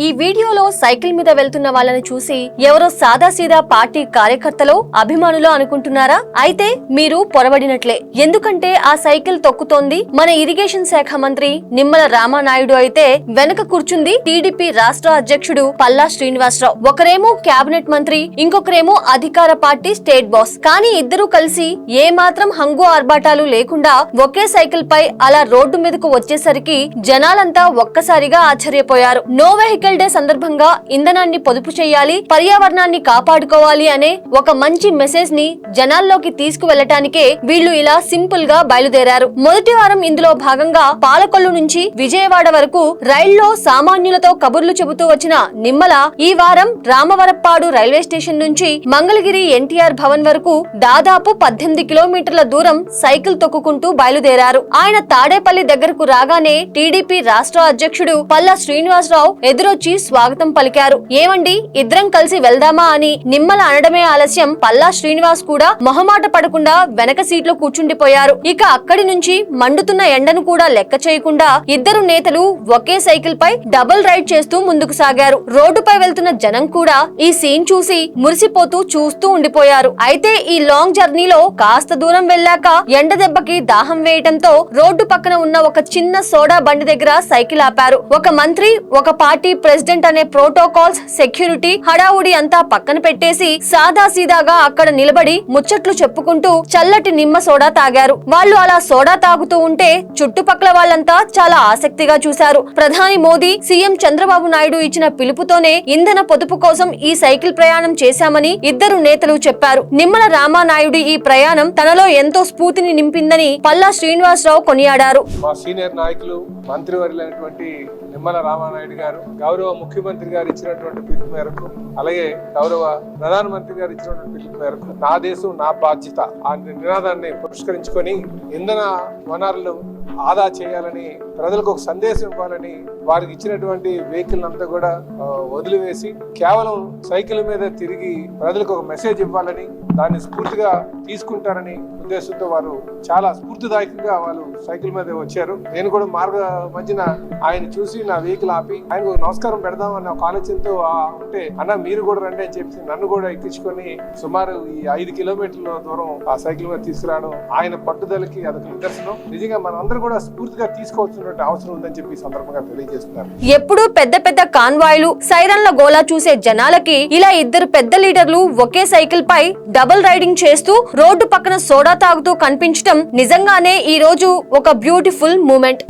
ఈ వీడియోలో సైకిల్ మీద వెళ్తున్న వాళ్ళని చూసి ఎవరో సాదాసీదా పార్టీ కార్యకర్తలో అభిమానులో అనుకుంటున్నారా? అయితే మీరు పొరబడినట్లే. ఎందుకంటే ఆ సైకిల్ తొక్కుతోంది మన ఇరిగేషన్ శాఖ మంత్రి నిమ్మల రామానాయుడు అయితే వెనక కూర్చుంది టీడీపీ రాష్ట్ర అధ్యక్షుడు పల్లా శ్రీనివాసరావు. ఒకరేమో కేబినెట్ మంత్రి, ఇంకొకరేమో అధికార పార్టీ స్టేట్ బాస్. కానీ ఇద్దరూ కలిసి ఏ మాత్రం హంగు ఆర్భాటాలు లేకుండా ఒకే సైకిల్ పై అలా రోడ్డు మీదకు వచ్చేసరికి జనాలంతా ఒక్కసారిగా ఆశ్చర్యపోయారు. నో వెహికల్ డే సందర్భంగా ఇంధనాన్ని పొదుపు చేయాలి, పర్యావరణాన్ని కాపాడుకోవాలి అనే ఒక మంచి మెసేజ్ ని జనాల్లోకి తీసుకువెళ్లటానికే వీళ్లు ఇలా సింపుల్ గా బయలుదేరారు. మొదటి వారం ఇందులో భాగంగా పాలకొల్లు నుంచి విజయవాడ వరకు రైల్లో సామాన్యులతో కబుర్లు చెబుతూ వచ్చిన నిమ్మల ఈ వారం రామవరప్పాడు రైల్వే స్టేషన్ నుంచి మంగళగిరి ఎన్టీఆర్ భవన్ వరకు దాదాపు 18 కిలోమీటర్ల దూరం సైకిల్ తొక్కుకుంటూ బయలుదేరారు. ఆయన తాడేపల్లి దగ్గరకు రాగానే టీడీపీ రాష్ట్ర అధ్యక్షుడు పల్లా శ్రీనివాసరావు ఎదురొచ్చి స్వాగతం పలికారు. ఏమండి, ఇద్దరం కలిసి వెళ్దామా అని నిమ్మల అనడమే ఆలస్యం పల్లా శ్రీనివాస్ కూడా మొహమాట పడకుండా వెనక సీట్లో కూర్చుండిపోయారు. ఇక అక్కడి నుంచి మండుతున్న ఎండను కూడా లెక్క చేయకుండా ఇద్దరు నేతలు ఒకే సైకిల్ పై డబుల్ రైడ్ చేస్తూ ముందుకు సాగారు. రోడ్డుపై వెళ్తున్న జనం కూడా ఈ సీన్ చూసి మురిసిపోతూ చూస్తూ ఉండిపోయారు. అయితే ఈ లాంగ్ జర్నీలో కాస్త దూరం వెళ్ళాక ఎండ దెబ్బకి దాహం వేయటంతో రోడ్డు పక్కన ఉన్న ఒక చిన్న సోడా బండి దగ్గర సైకిల్ ఆపారు. ఒక మంత్రి, ఒక పార్టీ ప్రెసిడెంట్ అనే ప్రోటోకాల్స్, సెక్యూరిటీ హడావుడి అంతా పక్కన పెట్టేసి సాదాసీదాగా అక్కడ నిలబడి ముచ్చట్లు చెప్పుకుంటూ చల్లటి నిమ్మ సోడా తాగారు. వాళ్ళు అలా సోడా తాగుతూ ఉంటే చుట్టుపక్కల వాళ్ళంతా చాలా ఆసక్తిగా చూశారు. ప్రధాని మోదీ, సీఎం చంద్రబాబు నాయుడు ఇచ్చిన పిలుపుతోనే ఇంధన పొదుపు కోసం ఈ సైకిల్ ప్రయాణం చేశామని ఇద్దరు నేతలు చెప్పారు. నిమ్మల రామానాయుడు ఈ ప్రయాణం తనలో ఎంతో స్ఫూర్తిని నింపిందని పల్లా శ్రీనివాసరావు కొనియాడారు. మా సీనియర్ నాయకులు, మంత్రివర్యులైనటువంటి నిమ్మల రామానాయుడు గారు గౌరవ ముఖ్యమంత్రి గారు ఇచ్చినటువంటి పిలుపు మేరకు, అలాగే గౌరవ ప్రధానమంత్రి గారు ఇచ్చినటువంటి పిలుపు మేరకు నా దేశం నా బాధ్యత ఆ నినాదాన్ని పురస్కరించుకొని ఇంధన వనరులు ఆదా చేయాలని, ప్రజలకు ఒక సందేశం ఇవ్వాలని వారికి ఇచ్చినటువంటి వెహికల్ అంతా కూడా వదిలివేసి కేవలం సైకిల్ మీద తిరిగి ప్రజలకు ఒక మెసేజ్ ఇవ్వాలని, దాన్ని స్ఫూర్తిగా తీసుకుంటారని ఉద్దేశంతో వారు చాలా స్ఫూర్తిదాయకంగా వాళ్ళు సైకిల్ మీద వచ్చారు. నేను కూడా మార్గ మధ్యన ఆయన చూసి నా వెహికల్ ఆపి ఆయనకు నమస్కారం పెడదామన్న ఒక ఆలోచనతో ఉంటే, అన్న మీరు కూడా రండి అని చెప్పి నన్ను కూడా ఎక్కించుకొని సుమారు ఈ 5 కిలోమీటర్ల దూరం ఆ సైకిల్ మీద తీసుకురావడం ఆయన పట్టుదలకి అదొక నిదర్శనం. నిజంగా మనం అందరూ కూడా స్ఫూర్తిగా తీసుకోవాల్సినటువంటి అవసరం ఉందని చెప్పి సందర్భంగా తెలియజేస్తున్నారు. ఎప్పుడూ పెద్ద పెద్ద కాన్వాయ్లు, సైరన్ల గోలా చూసే జనాలకి ఇలా ఇద్దరు పెద్ద లీడర్లు ఒకే సైకిల్ పై డబుల్ రైడింగ్ చేస్తూ రోడ్డు పక్కన సోడా తాగుతూ కనిపించడం నిజంగానే ఈ రోజు ఒక బ్యూటిఫుల్ మూమెంట్.